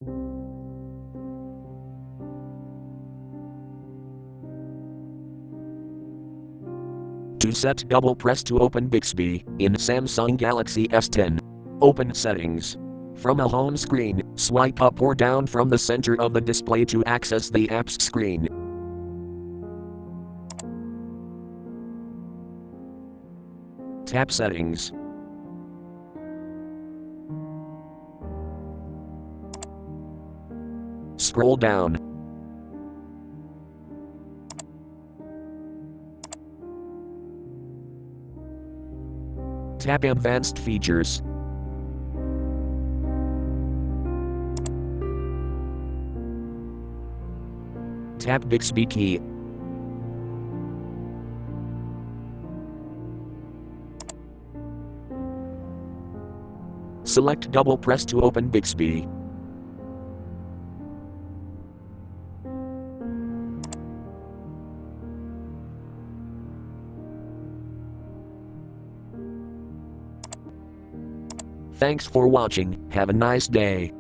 To set double press to open Bixby in Samsung Galaxy S10. Open Settings. From a home screen, swipe up or down from the center of the display to access the apps screen. Tap Settings. Scroll down. Tap Advanced Features. Tap Bixby key. Select double press to open Bixby. Thanks for watching. Have a nice day.